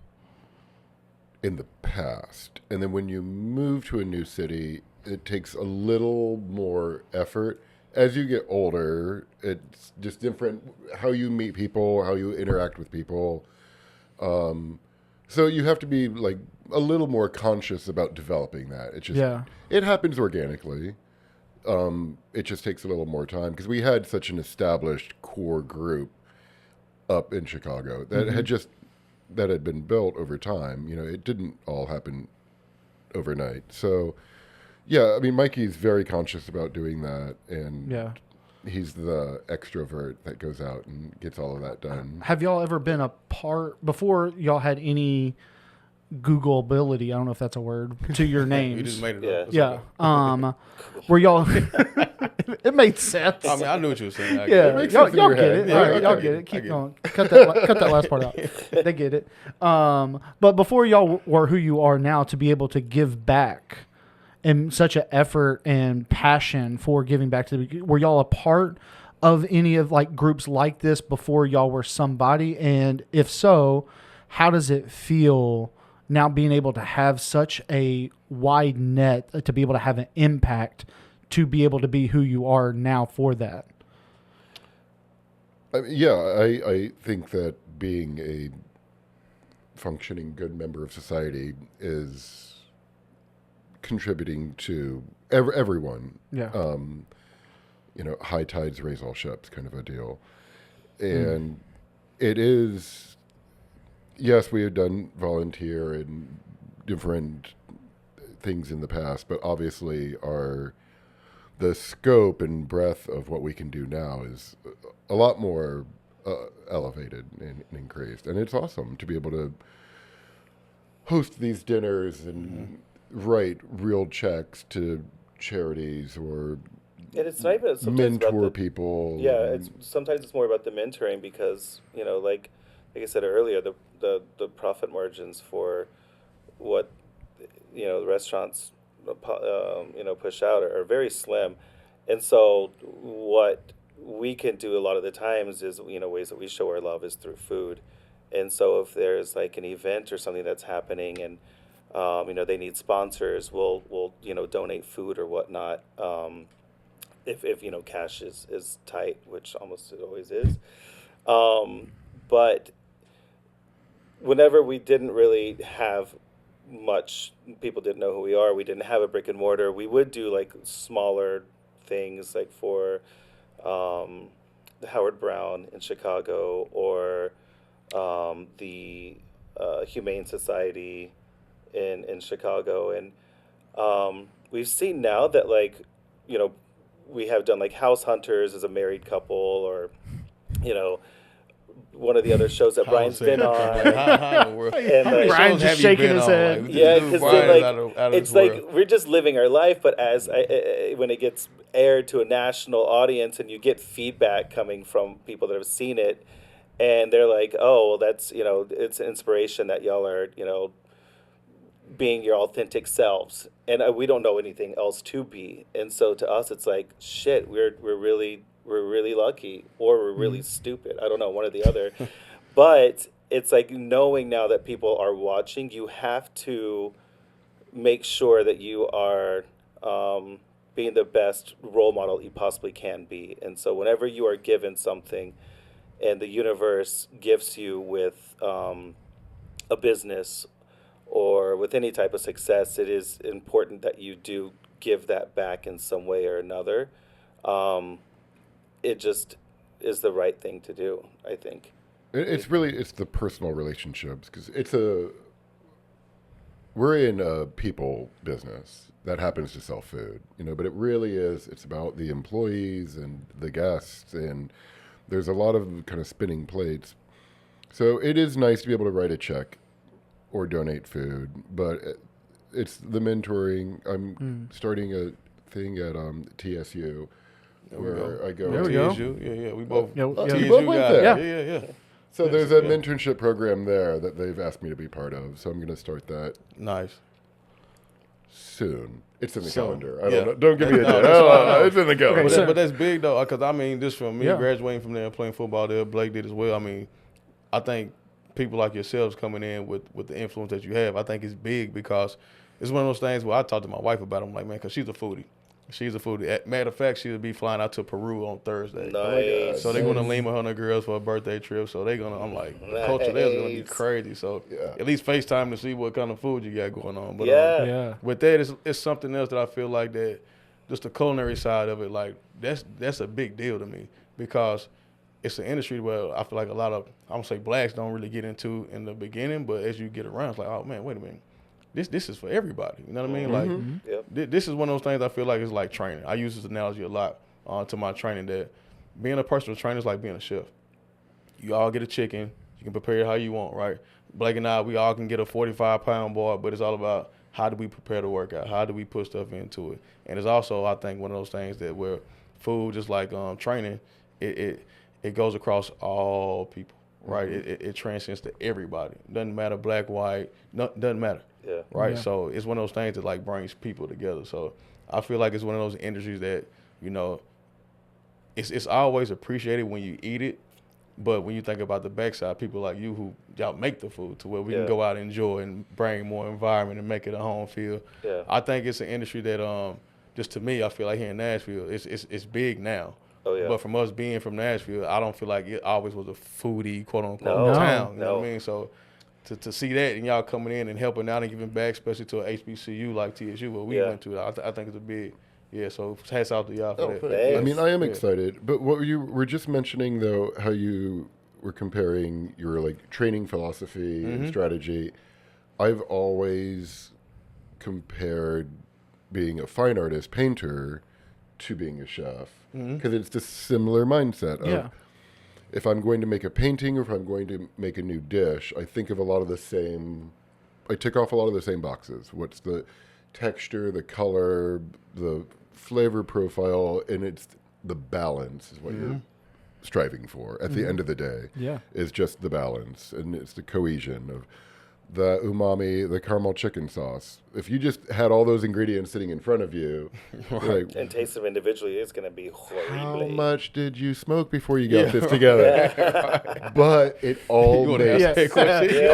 in the past. And then when you move to a new city, it takes a little more effort. As you get older, it's just different how you meet people, how you interact with people. So you have to be like a little more conscious about developing that. It just it happens organically. It just takes a little more time because we had such an established core group up in Chicago that had been built over time. You know, it didn't all happen overnight. So, yeah, I mean, Mikey's very conscious about doing that, and he's the extrovert that goes out and gets all of that done. Have y'all ever been a part before y'all had any Google ability? I don't know if that's a word to your names. You just made it Yeah. up. It's Yeah. okay. Were y'all? It made sense. I mean, I knew what you were saying. I get Yeah, it. makes y'all sense in your get head. it. Yeah, All right, y'all okay. get it. I Keep get going. Cut that last part out. They get it. But before y'all were who you are now, to be able to give back and such an effort and passion for giving back to the, were y'all a part of any of like groups like this before y'all were somebody? And if so, how does it feel now being able to have such a wide net to be able to have an impact, to be able to be who you are now for that? I think that being a functioning good member of society is contributing to everyone. Yeah. You know, high tides raise all ships kind of a deal. And it is, yes, we have done volunteer and different things in the past, but obviously the scope and breadth of what we can do now is a lot more elevated and increased. And it's awesome to be able to host these dinners and write real checks to charities or And it's not even sometimes about mentor the, people. yeah, sometimes it's more about the mentoring because, you know, like I said earlier, the profit margins for what, you know, the restaurants you know, push out are very slim. And so what we can do a lot of the times is, you know, ways that we show our love is through food. And so if there's like an event or something that's happening and you know, they need sponsors, we'll you know, donate food or whatnot. If you know, cash is tight, which almost it always is. But whenever we didn't really have much, people didn't know who we are, we didn't have a brick and mortar, we would do like smaller things like for the Howard Brown in Chicago or the Humane Society in Chicago. And we've seen now that, like, you know, we have done like house hunters as a married couple, or, you know, one of the other shows that Brian's been on. How in the world? And, How many Brian's shows just have you shaking been his on? head. Like, Yeah, dude, because Brian like is out of it's this like world. we're just living our life, but as when it gets aired to a national audience and you get feedback coming from people that have seen it, and they're like, "Oh, well, that's it's inspiration that y'all are being your authentic selves," and we don't know anything else to be, and so to us, it's like, shit, we're really lucky, or we're really stupid. I don't know, one or the other, but it's like knowing now that people are watching, you have to make sure that you are being the best role model you possibly can be. And so whenever you are given something and the universe gifts you with a business or with any type of success, it is important that you do give that back in some way or another. It just is the right thing to do, I think. It's the personal relationships, because we're in a people business that happens to sell food, but it really is, it's about the employees and the guests, and there's a lot of kind of spinning plates. So it is nice to be able to write a check or donate food, but it's the mentoring. I'm starting a thing at TSU where I go. There we go. TSU, yeah, we both. Yeah, yeah. TSU You both went guys. there. Yeah. So there's a mentorship program there that they've asked me to be part of. So I'm going to start that Nice. soon. It's in the So, calendar. I yeah. don't know. Don't give me a No, date. that's fine. It's in the calendar. Okay, so- But that's big though, because I mean, just from me Yeah. graduating from there and playing football there, Blake did as well. I mean, I think people like yourselves coming in with the influence that you have, I think it's big, because it's one of those things where I talk to my wife about it. I'm like, man, because she's a foodie. She's a foodie. Matter of fact, she'll be flying out to Peru on Thursday. Nice. So they're going to Lima her and her girls for a birthday trip. So they're going to, I'm like, the culture there is going to be Nice. crazy. So Yeah. at least FaceTime to see what kind of food you got going on. But Yeah. Yeah. with that, it's something else that I feel like that, just the culinary side of it, like that's a big deal to me, because it's an industry where I feel like a lot of, I don't say blacks don't really get into in the beginning, but as you get around, it's like, oh man, wait a minute. This is for everybody. You know what I mean? Like, Yep. this is one of those things I feel like is like training. I use this analogy a lot to my training, that being a personal trainer is like being a chef. You all get a chicken. You can prepare it how you want, right? Blake and I, we all can get a 45-pound boy, but it's all about how do we prepare the workout? How do we put stuff into it? And it's also, I think, one of those things that where food, just like training, it goes across all people, right? It transcends to everybody. Doesn't matter black, white, doesn't matter. Yeah. Right. Yeah. So it's one of those things that like brings people together. So I feel like it's one of those industries that, it's always appreciated when you eat it. But when you think about the backside, people like you who y'all make the food to where we can go out and enjoy and bring more environment and make it a home feel. Yeah. I think it's an industry that just to me, I feel like here in Nashville, it's big now. Oh, yeah. But from us being from Nashville, I don't feel like it always was a foodie, quote unquote, No. town. You know No. what I mean? So to see that and y'all coming in and helping out and giving back, especially to a HBCU like TSU, where we went to, I think it's a big, so hats out to y'all for that. thanks. I mean, I am Yeah. excited. But what you were just mentioning, though, how you were comparing your like training philosophy and strategy. I've always compared being a fine artist, painter, to being a chef, because it's this similar mindset of, Yeah. if I'm going to make a painting or if I'm going to make a new dish, I think of a lot of the same, I tick off a lot of the same boxes. What's the texture, the color, the flavor profile, and it's the balance is what you're striving for at the end of the day. Yeah. Is just the balance, and it's the cohesion of the umami, the caramel chicken sauce. If you just had all those ingredients sitting in front of you, like, And taste them individually is going to be how horrible. much did you smoke before you got this together? But it all You wanna makes ask that question?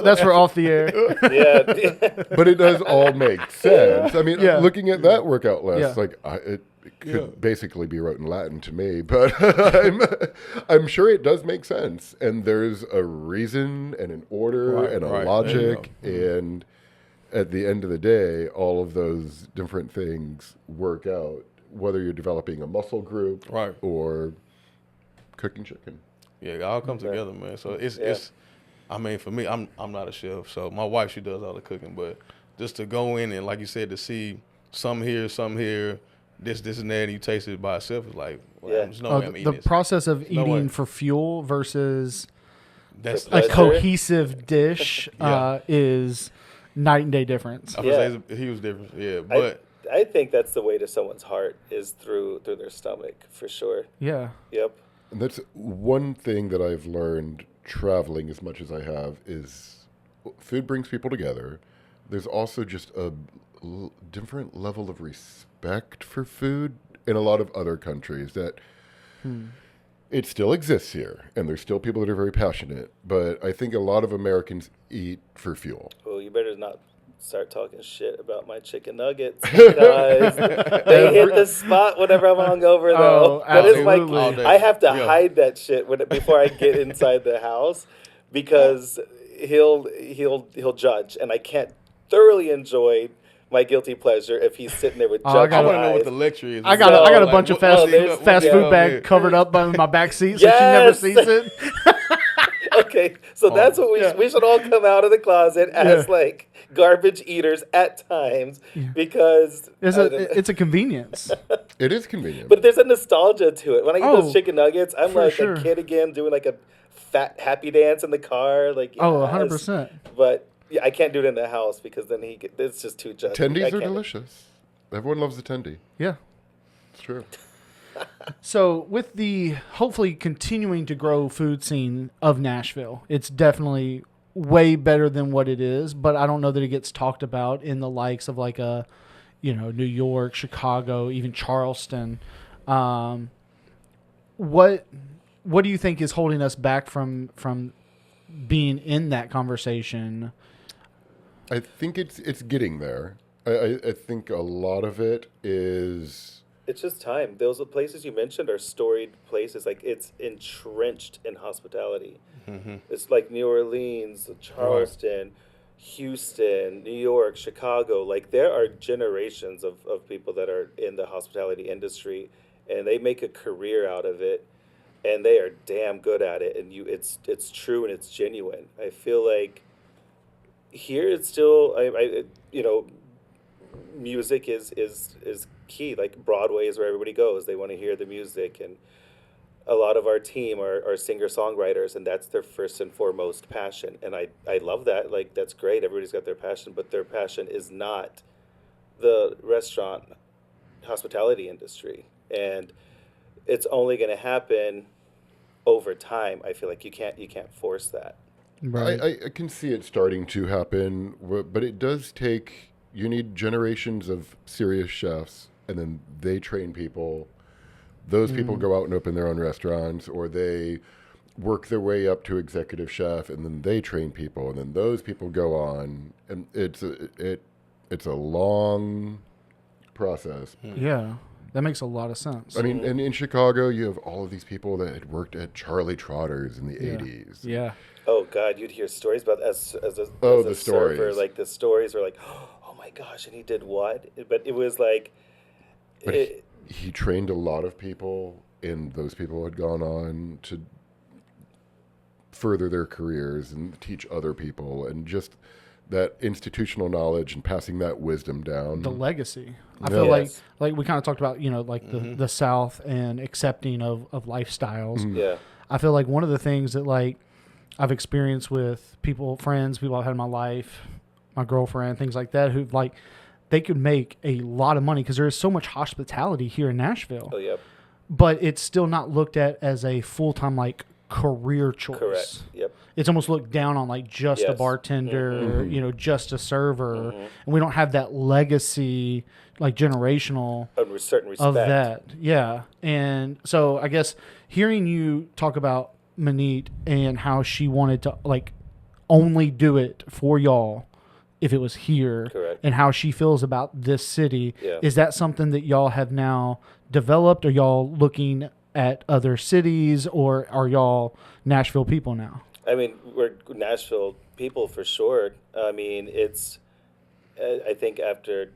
That's for off the air. Yeah. but it does all make sense. I mean, Yeah. looking at that workout list, Yeah. like it could basically be wrote in Latin to me, but I'm sure it does make sense. And there's a reason and an order Right, and a right. logic. There you And at the end of the day, all of those different things work out, whether you're developing a muscle group Right. or cooking chicken. Yeah, it all come together, man. So it's I mean, for me, I'm not a chef, so my wife, she does all the cooking, but just to go in and, like you said, to see some here, this and that, and you taste it by itself, it's like, well, Yeah. there's no way I'm eating The this. process of No way. eating for fuel versus That's a pleasure. cohesive dish Yeah. is night and day difference. I would say it's a huge difference. Yeah, but I think that's the way to someone's heart is through their stomach for sure. Yeah. Yep. And that's one thing that I've learned traveling as much as I have is food brings people together. There's also just a different level of respect for food in a lot of other countries that it still exists here, and there's still people that are very passionate, but I think a lot of Americans eat for fuel. Well, you better not start talking shit about my chicken nuggets because they hit the spot whenever I'm hungover, though. Oh, That is like absolutely. I have to Yeah. hide that shit before I get inside the house because he'll judge, and I can't thoroughly enjoy my guilty pleasure if he's sitting there with Oh, I judging I gotta- want to know what eyes. the lecture is. I got a Like, bunch of what- fast what- food yeah, bag yeah. covered up by my back seat so she never Yes. sees it. Okay, so that's what we should all come out of the closet as like garbage eaters at times because It's I don't know. it's a convenience. It is convenient. But there's a nostalgia to it. When I eat Oh, those chicken nuggets, I'm for like sure. a kid again doing like a fat happy dance in the car. Like Oh, yes. 100%. But yeah, I can't do it in the house because then it's just too judgy. I Tendies are can't- delicious. Everyone loves a tendy. Yeah. It's true. So with the hopefully continuing to grow food scene of Nashville, it's definitely way better than what it is, but I don't know that it gets talked about in the likes of like New York, Chicago, even Charleston. What do you think is holding us back from being in that conversation? I think it's getting there. I think a lot of it is It's just time. Those places you mentioned are storied places. Like it's entrenched in hospitality. Mm-hmm. It's like New Orleans, Charleston, Houston, New York, Chicago. Like there are generations of people that are in the hospitality industry, and they make a career out of it, and they are damn good at it. And it's true and it's genuine. I feel like here it's still music is key. Like Broadway is where everybody goes. They want to hear the music, and a lot of our team are singer-songwriters, and that's their first and foremost passion. And I love that. Like that's great. Everybody's got their passion, but their passion is not the restaurant hospitality industry. And it's only going to happen over time. I feel like you can't force that. Right. I can see it starting to happen, but it does take. You need generations of serious chefs, and then they train people. Those people go out and open their own restaurants, or they work their way up to executive chef, and then they train people, and then those people go on, and it's a long process. Yeah. That makes a lot of sense. I mean, and in Chicago, you have all of these people that had worked at Charlie Trotter's in the 80s. Yeah. Oh God, you'd hear stories about as a the server, stories. like the stories were like, oh my gosh, and he did what? But it was like, But he trained a lot of people, and those people had gone on to further their careers and teach other people, and just that institutional knowledge and passing that wisdom down. The legacy. I Yeah. feel Yes. like we kind of talked about, like the South and accepting of lifestyles. yeah, I feel like one of the things that like I've experienced with friends, people I've had in my life, my girlfriend, things like that, who like they could make a lot of money because there is so much hospitality here in Nashville, oh yeah, but it's still not looked at as a full-time like career choice. correct, yep, It's almost looked down on like just a Yes. bartender, just a server, and we don't have that legacy like generational a certain respect. of that. Yeah. And so I guess hearing you talk about Manit and how she wanted to like only do it for y'all if it was here, Correct. and how she feels about this city, Yeah. is that something that y'all have now developed? Are y'all looking at other cities, or are y'all Nashville people now? I mean, we're Nashville people for sure. I mean, I think after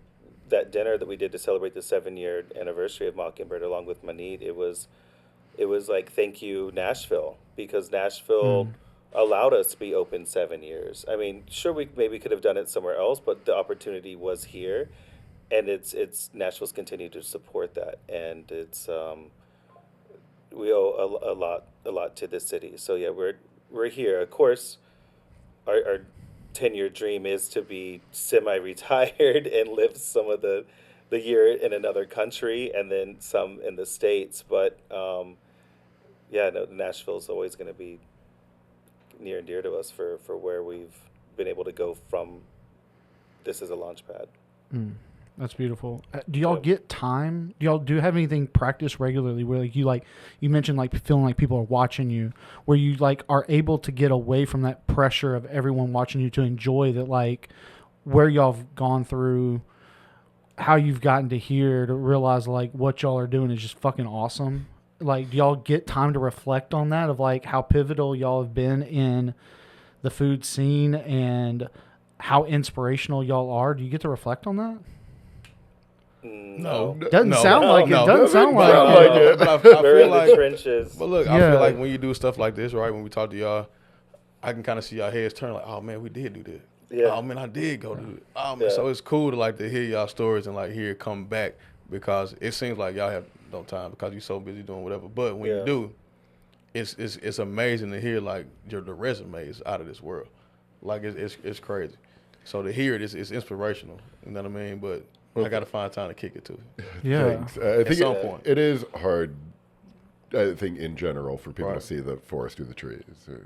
that dinner that we did to celebrate the 7-year anniversary of Mockingbird, along with Manit, it was like, thank you, Nashville, because Nashville allowed us to be open 7 years. I mean, sure, we maybe could have done it somewhere else, but the opportunity was here. and it's Nashville's continued to support that, and it's we owe a lot to this city. So yeah, we're here. Of course, our 10-year dream is to be semi-retired and live some of the year in another country and then some in the States. But yeah, no, Nashville's always going to be near and dear to us for where we've been able to go from. This as a launch pad. That's beautiful. Do y'all get time? Do you have anything practice regularly where you mentioned like feeling like people are watching you, where you like are able to get away from that pressure of everyone watching you to enjoy that, like where y'all have gone through, how you've gotten to here to realize like what y'all are doing is just fucking awesome. Like, do y'all get time to reflect on that of like how pivotal y'all have been in the food scene and how inspirational y'all are? Do you get to reflect on that? No, Doesn't no, sound like no, it. Doesn't sound like sound it. like it. But I We're feel in the like, trenches. but look, I Yeah. feel like when you do stuff like this, right? When we talk to y'all, I can kind of see y'all heads turn like, oh man, we did do that. Yeah. Oh man, I did go do it. Oh man, Yeah. so it's cool to like to hear y'all stories and like hear it come back, because it seems like y'all have no time because you're so busy doing whatever. But when Yeah. you do, it's amazing to hear like the resume is out of this world. Like it's crazy. So to hear it is inspirational. You know what I mean? But I got to find time to kick it too. Yeah. Thanks. I think some point. it is hard, I think, in general, for people Right. to see the forest through the trees.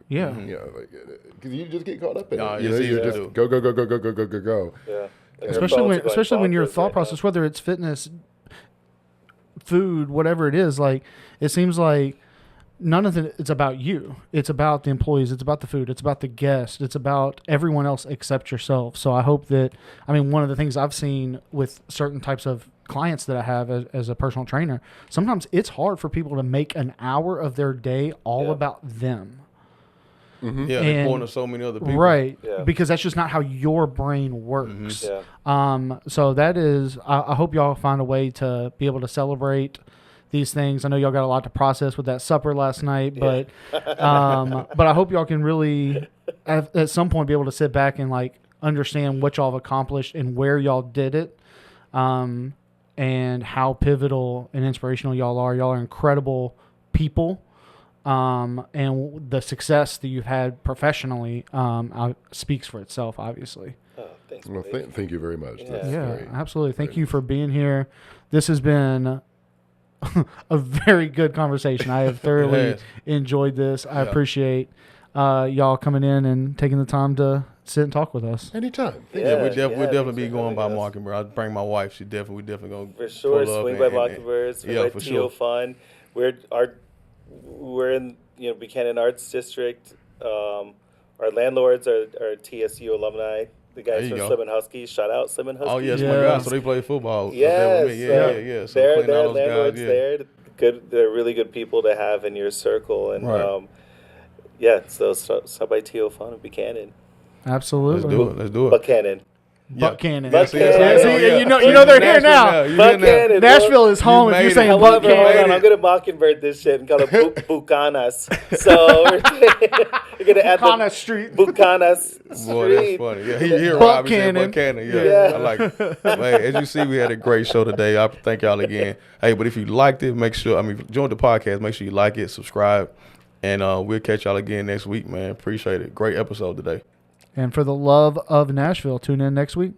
Yeah. You know, like, because you just get caught up in Nah, it. You it's know, you easy to just do. go. Yeah. Like Especially when your thought process, whether it's fitness, food, whatever it is, like it seems like none of it's about you. It's about the employees. It's about the food. It's about the guests. It's about everyone else except yourself. So I hope that, I mean, one of the things I've seen with certain types of clients that I have as a personal trainer, sometimes it's hard for people to make an hour of their day all Yeah. about them. Yeah, they're And- pouring to so many other people. Right. Yeah. Because that's just not how your brain works. Yeah. So that is, I hope y'all find a way to be able to celebrate these things. I know y'all got a lot to process with that supper last night, but but I hope y'all can really at some point be able to sit back and like understand what y'all have accomplished and where y'all did it, and how pivotal and inspirational y'all are. Y'all are incredible people, and the success that you've had professionally speaks for itself, obviously. Oh, thanks. Well, buddy. thank you very much. Yeah. That's Yeah, very- absolutely. Thank very you for being here. This has been a very good conversation. I have thoroughly It has. enjoyed this. I Yeah. appreciate y'all coming in and taking the time to sit and talk with us. Anytime. Thank Yeah, you. we'll definitely thanks be for going by having us. Mockingbird. I'll bring my wife. We definitely gonna For sure, pull up swing and- by and- Mockingbird, swing yeah, by for Teo sure. Fun. We're in Buchanan Arts District. Our landlords are TSU alumni. The There guys you from go. Slim and Husky. Shout out Slim and Husky. Oh yes, Yeah. my God. So they play football. up there Yes, with me. Yeah. So they're clean all those landlords guys. Yeah. there. Good, they're really good people to have in your circle, and Right. yeah. So stop by Teo Fun in Buchanan. Absolutely. Let's do it. Buchanan. Buck Cannon. Yeah, see, Buchanan. that's how Yeah, I know, you know they're here Nashville now. You Buchanan. hear now. Nashville is home if made you're it. saying However, Buck However, hold Cannon. on, I'm gonna Mockingbird this shit and call it Bucanas. So we're gonna add Buchanan the Street. Bucanas Boy, that's Street. funny. Yeah, he Buck Robbie said Cannon. Buck Cannon. Yeah, Yeah. I like it. Man, as you see, we had a great show today. I thank y'all again. Hey, but if you liked it, make sure, join the podcast. Make sure you like it, subscribe, and we'll catch y'all again next week, man. Appreciate it. Great episode today. And for the love of Nashville, tune in next week.